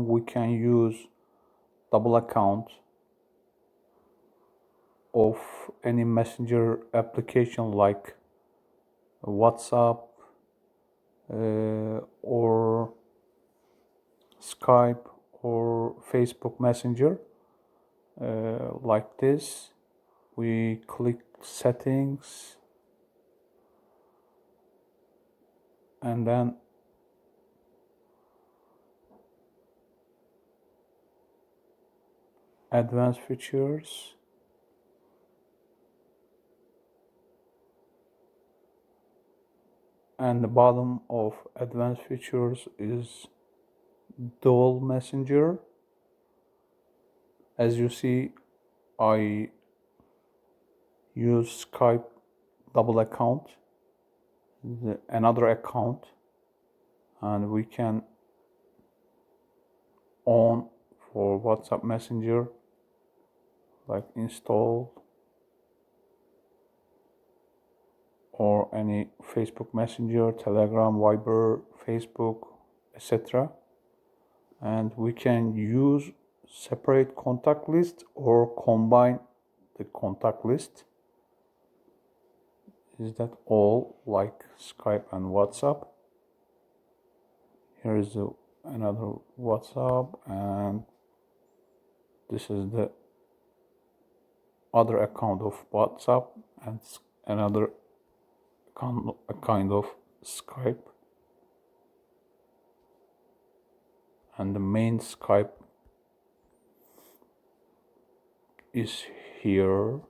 we can use double account of any messenger application like WhatsApp or Skype or Facebook Messenger. Like this, we click settings and then advanced features, and the bottom of advanced features is dual messenger. As you see, I use Skype double account, another account, and we can on for WhatsApp Messenger, like install, or any Facebook Messenger, Telegram, Viber, Facebook, etc. And we can use separate contact list or combine the contact list. Is that all like Skype and WhatsApp? Here is another WhatsApp, and this is the other account of WhatsApp, and another a kind of Skype, and the main Skype is here.